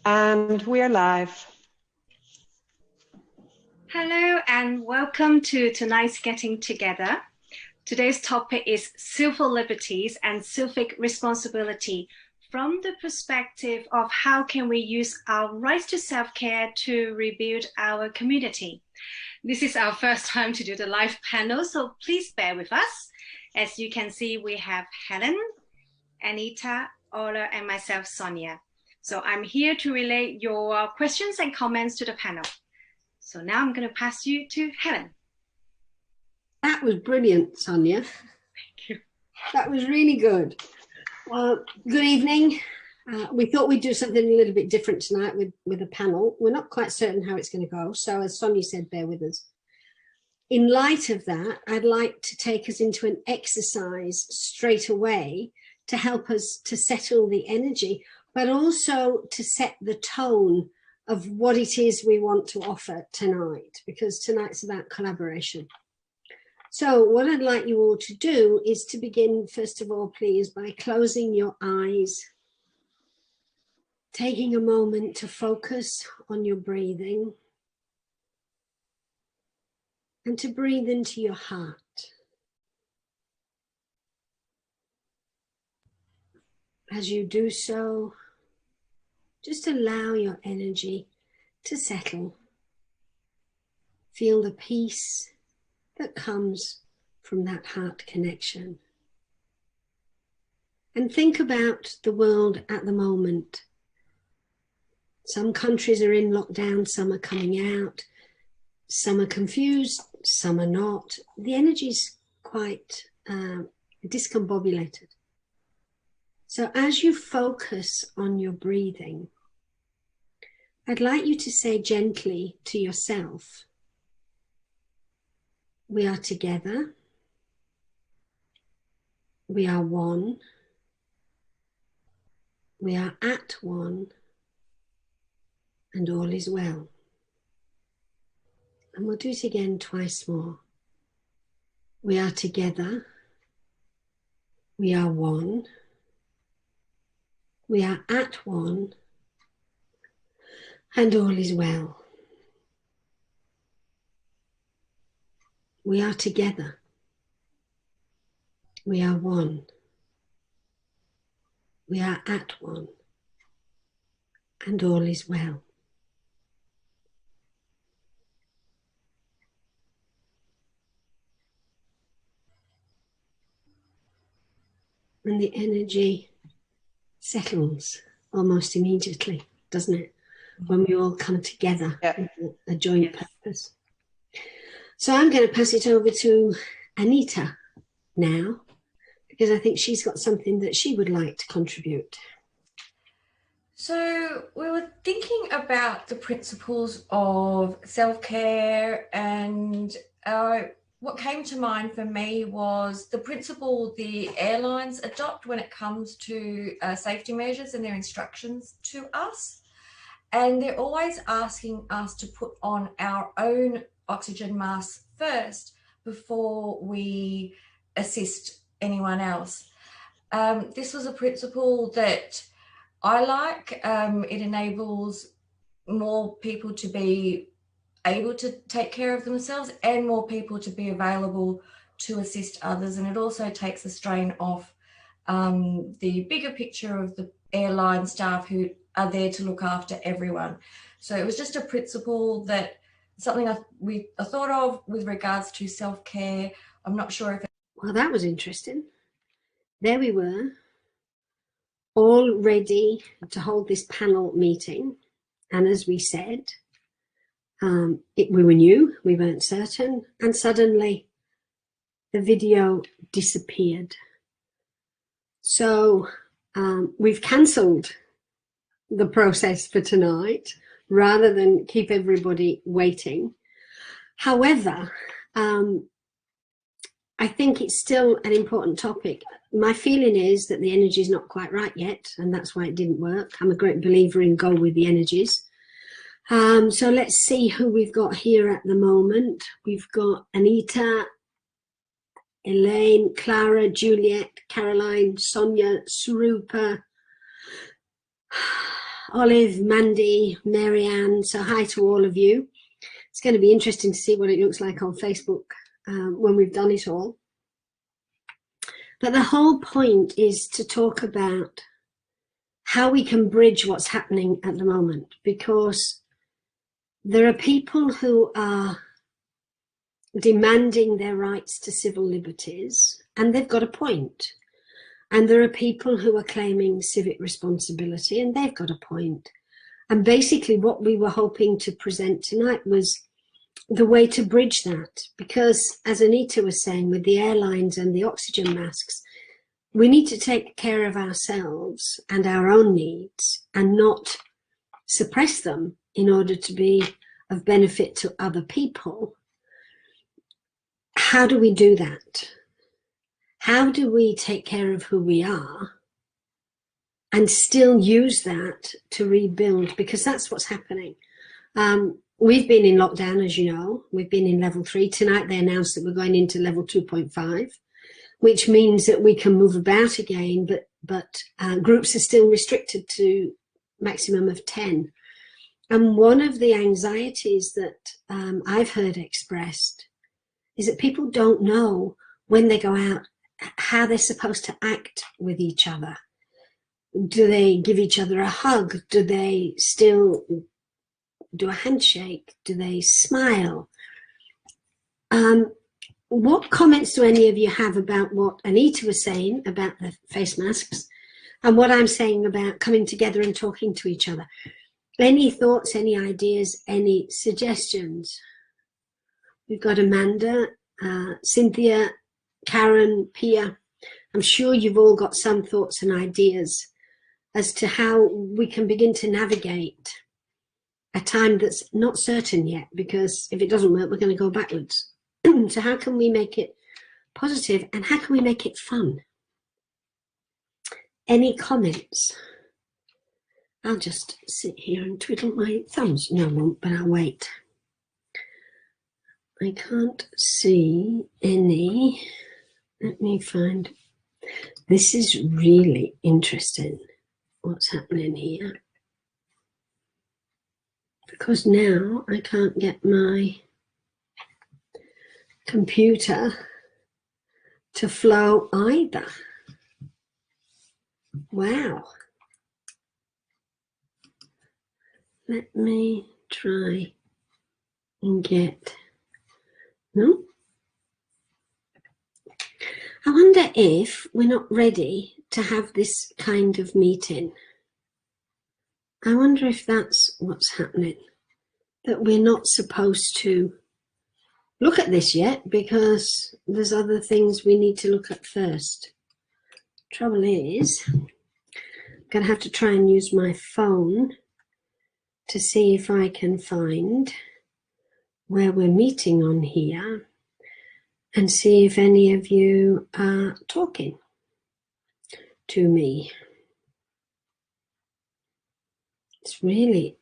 And we're live. Hello and welcome to tonight's Getting Together. Today's topic is civil liberties and civic responsibility from the perspective of how can we use our rights to self-care to rebuild our community. This is our first time to do the live panel, so please bear with us. As you can see, we have Helen, Anita, Ola, and myself, Sonia. So I'm here to relay your questions and comments to the panel. So now I'm going to pass you to Helen. That was brilliant, Sonia. Thank you. That was really good. Good evening. We thought we'd do something a little bit different tonight with a panel. We're not quite certain how it's going to go. So as Sonia said, bear with us. In light of that, I'd like to take us into an exercise straight away to help us to settle the energy, but also to set the tone of what it is we want to offer tonight, because tonight's about collaboration. So what I'd like you all to do is to begin, first of all, please, by closing your eyes, taking a moment to focus on your breathing and to breathe into your heart. As you do so, just allow your energy to settle. Feel the peace that comes from that heart connection. And think about the world at the moment. Some countries are in lockdown, some are coming out, some are confused, some are not. The energy is quite discombobulated. So as you focus on your breathing, I'd like you to say gently to yourself, we are together, we are one, we are at one, and all is well. And we'll do it again twice more. We are together, we are one, we are at one, and all is well. We are together, we are one, we are at one, and all is well. And the energy settles almost immediately, doesn't it? When we all come together with a joint purpose. So I'm going to pass it over to Anita now, because I think she's got something that she would like to contribute. So we were thinking about the principles of self-care, and what came to mind for me was the principle the airlines adopt when it comes to safety measures and their instructions to us. And they're always asking us to put on our own oxygen masks first before we assist anyone else. This was a principle that I like. It enables more people to be able to take care of themselves and more people to be available to assist others. And it also takes the strain off the bigger picture of the airline staff who are there to look after everyone. So it was just a principle that something I thought of with regards to self-care. I'm not sure if Well, that was interesting. There we were, all ready to hold this panel meeting. And as we said, we were new, we weren't certain, and suddenly the video disappeared. So we've cancelled the process for tonight rather than keep everybody waiting. However, I think it's still an important topic. My feeling is that the energy is not quite right yet, and that's why it didn't work. I'm a great believer in go with the energies. So let's see who we've got here at the moment. We've got Anita, Elaine, Clara, Juliet, Caroline, Sonia, Surupa, Olive, Mandy, Marianne. So hi to all of you. It's going to be interesting to see what it looks like on Facebook when we've done it all. But the whole point is to talk about how we can bridge what's happening at the moment, because there are people who are demanding their rights to civil liberties, and they've got a point. And there are people who are claiming civic responsibility, and they've got a point. And basically what we were hoping to present tonight was the way to bridge that, because as Anita was saying, with the airlines and the oxygen masks, we need to take care of ourselves and our own needs and not suppress them in order to be of benefit to other people. How do we do that? How do we take care of who we are and still use that to rebuild? Because that's what's happening. We've been in lockdown, as you know. We've been in level 3. Tonight they announced that we're going into level 2.5, which means that we can move about again, but groups are still restricted to maximum of 10. And one of the anxieties that I've heard expressed is that people don't know when they go out how they're supposed to act with each other. Do they give each other a hug? Do they still do a handshake? Do they smile? What comments do any of you have about what Anita was saying about the face masks and what I'm saying about coming together and talking to each other? Any thoughts, any ideas, any suggestions? We've got Amanda, Cynthia, Karen, Pia. I'm sure you've all got some thoughts and ideas as to how we can begin to navigate a time that's not certain yet, because if it doesn't work, we're going to go backwards. So how can we make it positive and how can we make it fun? Any comments? I'll just sit here and twiddle my thumbs. No, I won't, but I'll wait. I can't see any. Let me find. This is really interesting, what's happening here. Because now I can't get my computer to flow either. Wow. Let me try and get, no? I wonder if we're not ready to have this kind of meeting. I wonder if that's what's happening, that we're not supposed to look at this yet because there's other things we need to look at first. Trouble is, I'm going to have to try and use my phone to see if I can find where we're meeting on here and see if any of you are talking to me. It's really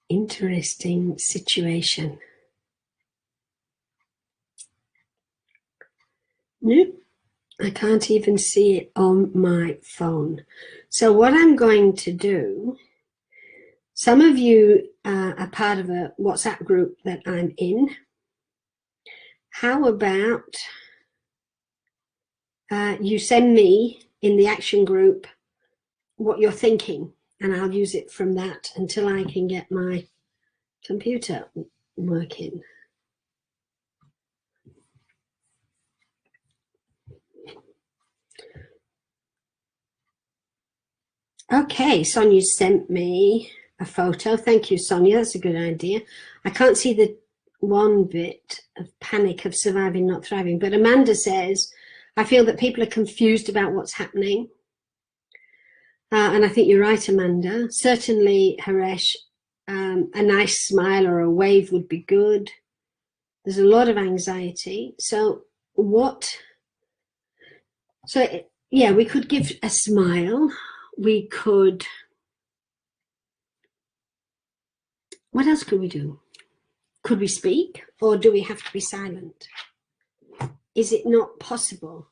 interesting situation. Nope, I can't even see it on my phone. So what I'm going to do, some of you are part of a WhatsApp group that I'm in. How about you send me in the action group what you're thinking, and I'll use it from that until I can get my computer working. Okay, Sonia sent me a photo. Thank you, Sonia. That's a good idea. I can't see the one bit of panic of surviving, not thriving. But Amanda says, I feel that people are confused about what's happening. And I think you're right, Amanda. Certainly, Haresh, a nice smile or a wave would be good. There's a lot of anxiety. So yeah, we could give a smile. We could, what else could we do? Could we speak, or do we have to be silent? Is it not possible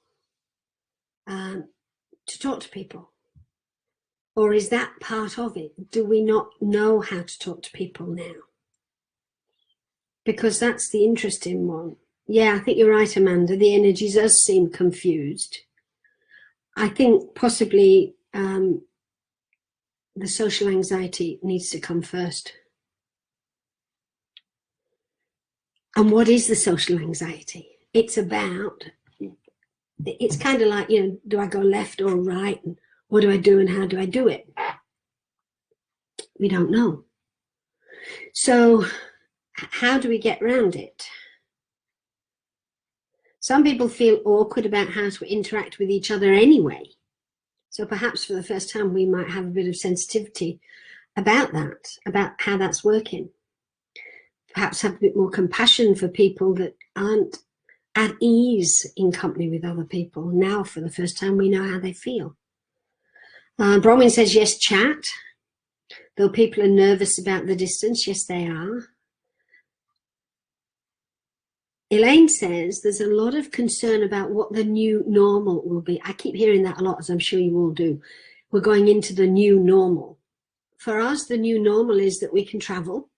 to talk to people? Or is that part of it? Do we not know how to talk to people now? Because that's the interesting one. Yeah, I think you're right, Amanda. The energy does seem confused. I think possibly the social anxiety needs to come first. And what is the social anxiety? It's kind of like, do I go left or right? And what do I do and how do I do it? We don't know. So how do we get around it? Some people feel awkward about how to interact with each other anyway. So perhaps for the first time, we might have a bit of sensitivity about that, about how that's working. Perhaps have a bit more compassion for people that aren't at ease in company with other people. Now, for the first time, we know how they feel. Bronwyn says, yes, chat. Though people are nervous about the distance, yes, they are. Elaine says there's a lot of concern about what the new normal will be. I keep hearing that a lot, as I'm sure you all do. We're going into the new normal. For us, the new normal is that we can travel.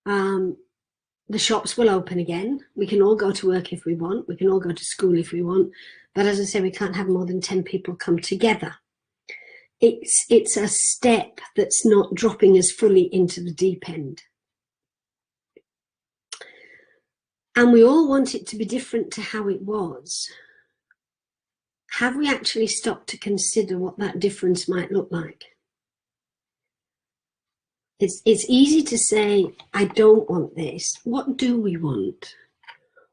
The shops will open again. We can all go to work if we want. We can all go to school if we want. But as I say, we can't have more than 10 people come together. It's a step that's not dropping us fully into the deep end. And we all want it to be different to how it was. Have we actually stopped to consider what that difference might look like? It's easy to say, I don't want this. What do we want?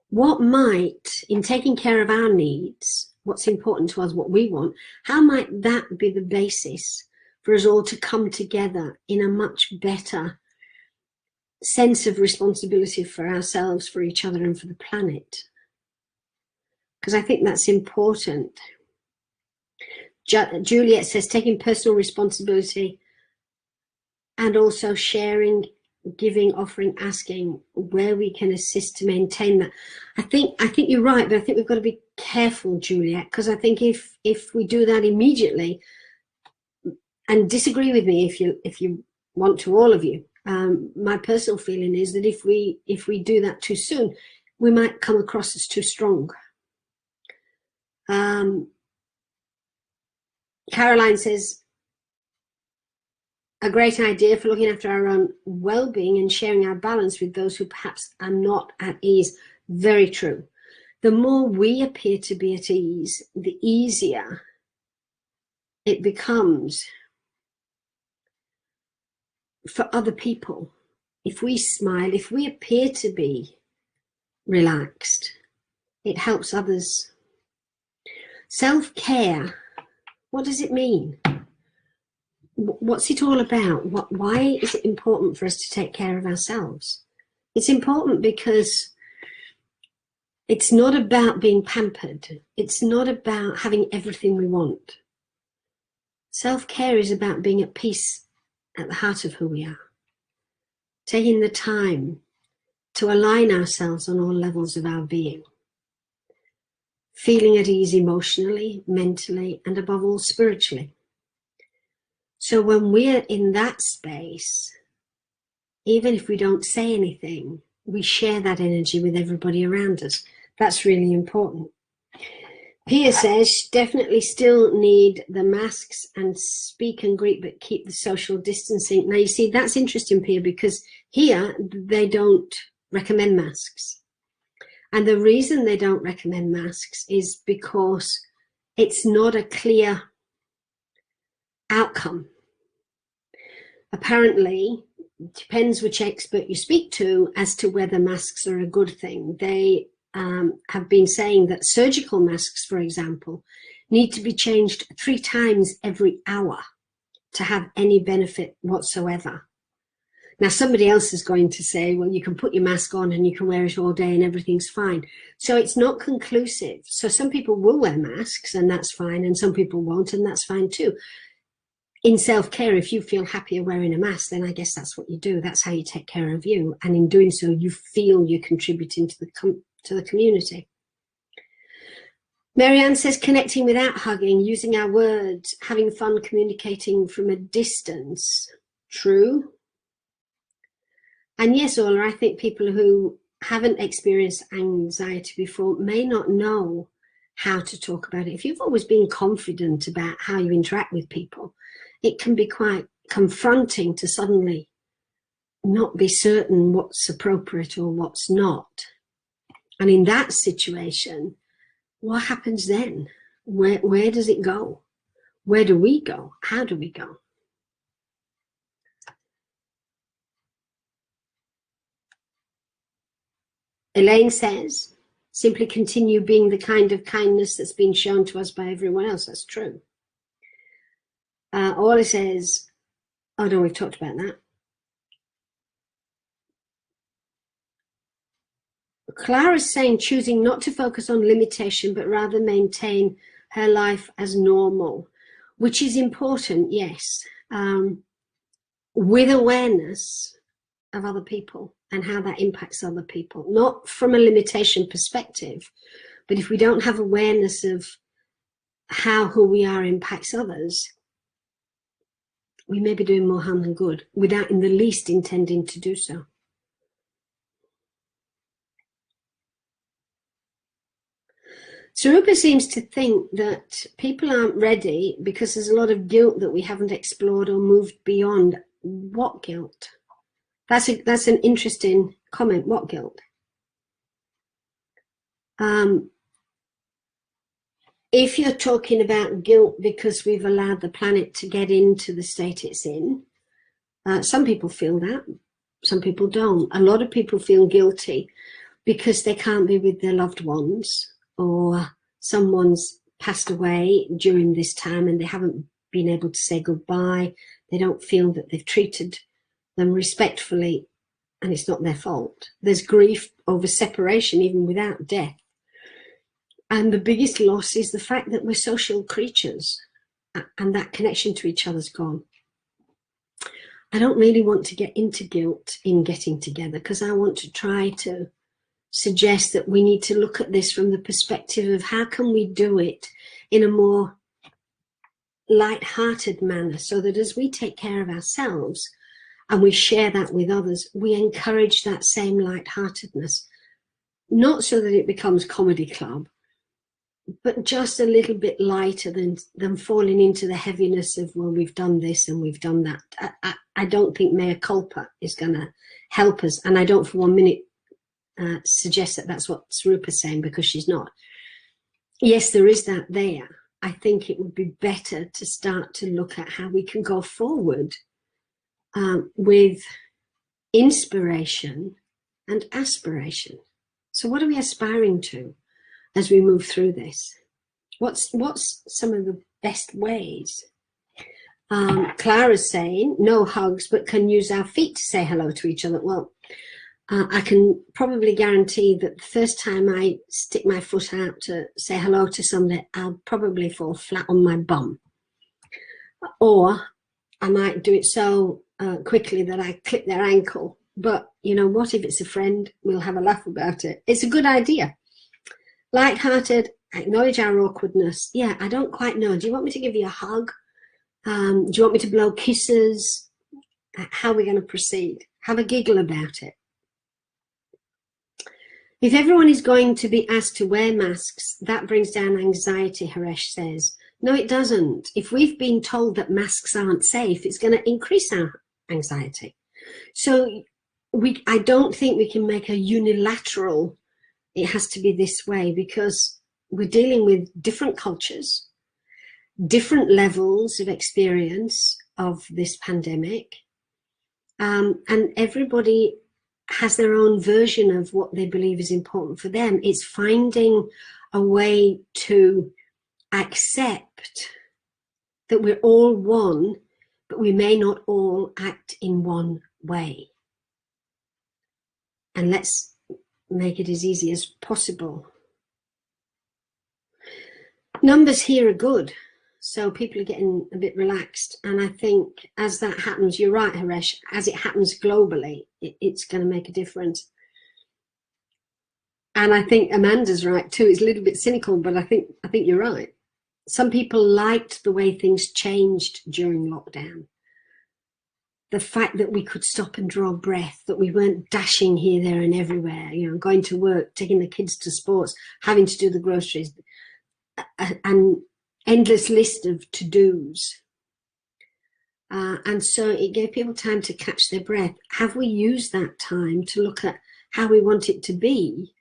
What might, in taking care of our needs, what's important to us, what we want, how might that be the basis for us all to come together in a much better sense of responsibility for ourselves, for each other, and for the planet? Because I think that's important. Juliet says taking personal responsibility and also sharing, giving, offering, asking, where we can assist to maintain that. I think you're right, but I think we've got to be careful, Juliet, because I think if we do that immediately, and disagree with me if you want to, all of you, my personal feeling is that if we do that too soon, we might come across as too strong. Caroline says, a great idea for looking after our own well-being and sharing our balance with those who perhaps are not at ease. Very true. The more we appear to be at ease, the easier it becomes for other people. If we smile, if we appear to be relaxed, it helps others. Self-care, what does it mean? What's it all about? Why is it important for us to take care of ourselves? It's important because it's not about being pampered. It's not about having everything we want. Self-care is about being at peace at the heart of who we are. Taking the time to align ourselves on all levels of our being. Feeling at ease emotionally, mentally, and above all, spiritually. So when we're in that space, even if we don't say anything, we share that energy with everybody around us. That's really important. Pia says, definitely still need the masks and speak and greet, but keep the social distancing. Now, you see, that's interesting, Pia, because here they don't recommend masks. And the reason they don't recommend masks is because it's not a clear outcome. Apparently, it depends which expert you speak to as to whether masks are a good thing. They have been saying that surgical masks, for example, need to be changed 3 times every hour to have any benefit whatsoever. Now, somebody else is going to say, well, you can put your mask on and you can wear it all day and everything's fine. So it's not conclusive. So some people will wear masks and that's fine, and some people won't, and that's fine too. In self-care, if you feel happier wearing a mask, then I guess that's what you do. That's how you take care of you. And in doing so, you feel you're contributing to the community. Marianne says connecting without hugging, using our words, having fun communicating from a distance. True. And yes, Ola, I think people who haven't experienced anxiety before may not know how to talk about it. If you've always been confident about how you interact with people, it can be quite confronting to suddenly not be certain what's appropriate or what's not. And in that situation, what happens then? Where does it go? Where do we go? How do we go? Elaine says, simply continue being the kind of kindness that's been shown to us by everyone else. That's true. Orla says, oh no, we've talked about that. Clara's saying choosing not to focus on limitation, but rather maintain her life as normal, which is important, yes, with awareness of other people and how that impacts other people, not from a limitation perspective, but if we don't have awareness of how who we are impacts others, we may be doing more harm than good without in the least intending to do so. Sarupa seems to think that people aren't ready because there's a lot of guilt that we haven't explored or moved beyond. What guilt? That's an interesting comment. What guilt? If you're talking about guilt because we've allowed the planet to get into the state it's in, some people feel that, some people don't. A lot of people feel guilty because they can't be with their loved ones, or someone's passed away during this time and they haven't been able to say goodbye. They don't feel that they've treated them respectfully, and it's not their fault. There's grief over separation even without death. And the biggest loss is the fact that we're social creatures and that connection to each other's gone. I don't really want to get into guilt in getting together, because I want to try to suggest that we need to look at this from the perspective of how can we do it in a more light-hearted manner, so that as we take care of ourselves and we share that with others, we encourage that same light-heartedness, not so that it becomes comedy club, but just a little bit lighter than falling into the heaviness of, well, we've done this and we've done that. I don't think mea culpa is going to help us, and I don't for 1 minute suggest that that's what Sarupa's saying, because she's not. Yes, there is that there. I think it would be better to start to look at how we can go forward with inspiration and aspiration. So what are we aspiring to as we move through this? What's some of the best ways? Clara's saying no hugs, but can use our feet to say hello to each other. Well, I can probably guarantee that the first time I stick my foot out to say hello to somebody, I'll probably fall flat on my bum. Or I might do it so quickly that I clip their ankle. But you know what, if it's a friend, we'll have a laugh about it. It's a good idea. Light-hearted, acknowledge our awkwardness. Yeah, I don't quite know. Do you want me to give you a hug? Do you want me to blow kisses? How are we going to proceed? Have a giggle about it. If everyone is going to be asked to wear masks, that brings down anxiety, Haresh says. No, it doesn't. If we've been told that masks aren't safe, it's going to increase our anxiety. So I don't think we can make a unilateral, it has to be this way, because we're dealing with different cultures, different levels of experience of this pandemic, and everybody has their own version of what they believe is important for them. It's finding a way to accept that we're all one, but we may not all act in one way. And let's make it as easy as possible. Numbers here are good, so people are getting a bit relaxed. And I think as that happens, you're right, Haresh, as it happens globally, it's going to make a difference. And I think Amanda's right too. It's a little bit cynical, but I think you're right. Some people liked the way things changed during lockdown. The fact that we could stop and draw breath, that we weren't dashing here, there and everywhere, you know, going to work, taking the kids to sports, having to do the groceries, an endless list of to-dos. And so it gave people time to catch their breath. Have we used that time to look at how we want it to be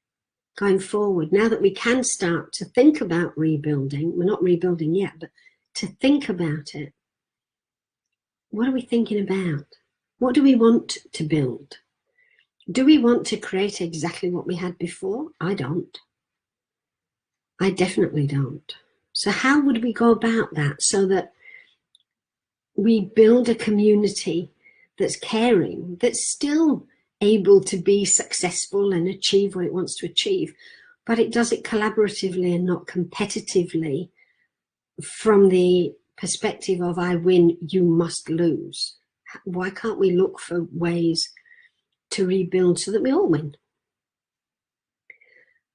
going forward? Now that we can start to think about rebuilding, we're not rebuilding yet, but to think about it. What are we thinking about? What do we want to build? Do we want to create exactly what we had before? I don't. I definitely don't. So how would we go about that so that we build a community that's caring, that's still able to be successful and achieve what it wants to achieve, but it does it collaboratively and not competitively from the perspective of I win, you must lose. Why can't we look for ways to rebuild so that we all win?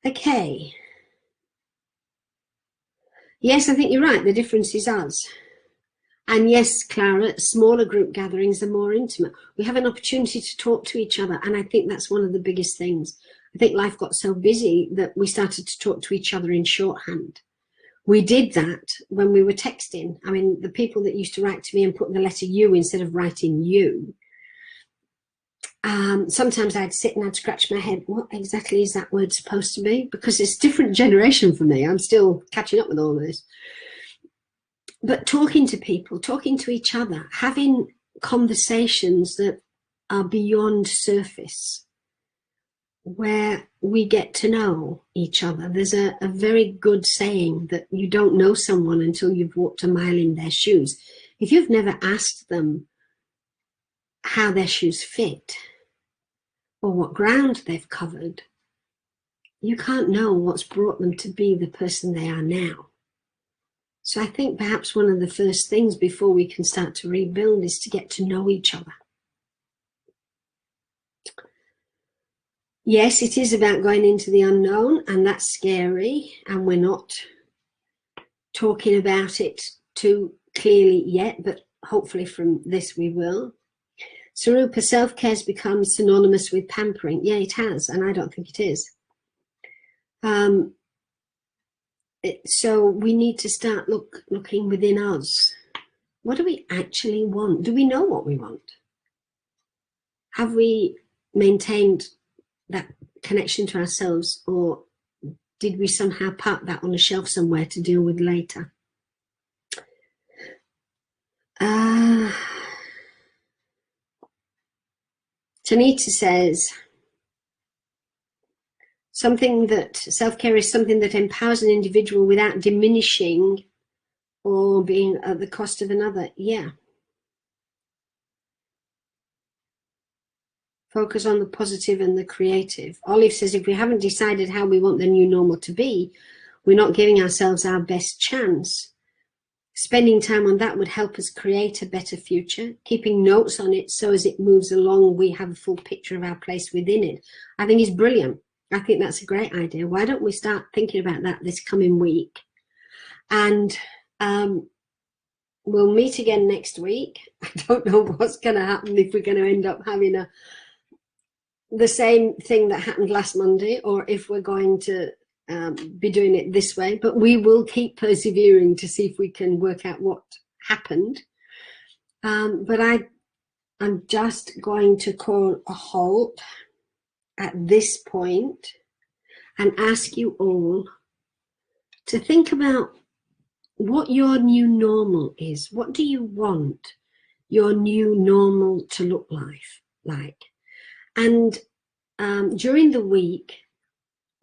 Okay. Yes, I think you're right. The difference is us. And yes, Clara, smaller group gatherings are more intimate. We have an opportunity to talk to each other. And I think that's one of the biggest things. I think life got so busy that we started to talk to each other in shorthand. We did that when we were texting. I mean, the people that used to write to me and put the letter U instead of writing you, sometimes I'd sit and I'd scratch my head. What exactly is that word supposed to be? Because it's a different generation for me. I'm still catching up with all this. But talking to people, talking to each other, having conversations that are beyond surface, where we get to know each other. There's a very good saying that you don't know someone until you've walked a mile in their shoes. If you've never asked them how their shoes fit or what ground they've covered, you can't know what's brought them to be the person they are now. So I think perhaps one of the first things before we can start to rebuild is to get to know each other. Yes, it is about going into the unknown, and that's scary, and we're not talking about it too clearly yet, but hopefully from this we will. Sarupa, self-care has become synonymous with pampering. Yeah, it has, and I don't think it is. So we need to start looking within us. What do we actually want? Do we know what we want? Have we maintained that connection to ourselves, or did we somehow park that on a shelf somewhere to deal with later? Tanita says, something that self-care is something that empowers an individual without diminishing or being at the cost of another. Yeah. Focus on the positive and the creative. Olive says, if we haven't decided how we want the new normal to be, we're not giving ourselves our best chance. Spending time on that would help us create a better future. Keeping notes on it so as it moves along, we have a full picture of our place within it. I think it's brilliant. I think that's a great idea. Why don't we start thinking about that this coming week? And we'll meet again next week. I don't know what's going to happen, if we're going to end up having the same thing that happened last Monday, or if we're going to be doing it this way, but we will keep persevering to see if we can work out what happened. But I'm just going to call a halt at this point and ask you all to think about what your new normal is. What do you want your new normal to look like? And during the week,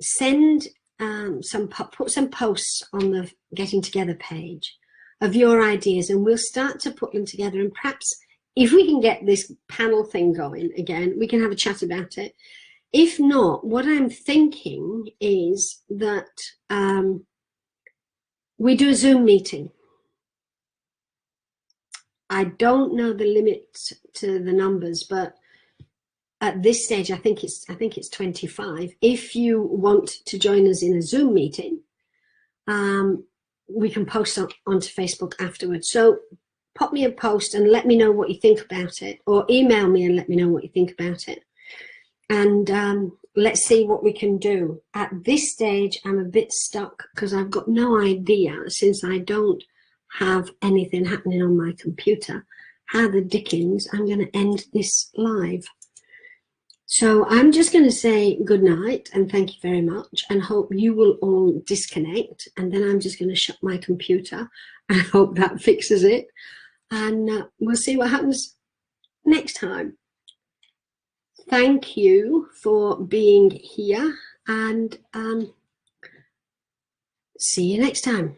send put some posts on the Getting Together page of your ideas, and we'll start to put them together. And perhaps if we can get this panel thing going again, we can have a chat about it. If not, what I'm thinking is that we do a Zoom meeting. I don't know the limit to the numbers, but at this stage, I think it's 25. If you want to join us in a Zoom meeting, we can post onto Facebook afterwards. So pop me a post and let me know what you think about it, or email me and let me know what you think about it. And let's see what we can do. At this stage, I'm a bit stuck because I've got no idea, since I don't have anything happening on my computer, how the dickens I'm going to end this live. So I'm just going to say good night and thank you very much, and hope you will all disconnect. And then I'm just going to shut my computer and hope that fixes it. And we'll see what happens next time. Thank you for being here, and see you next time.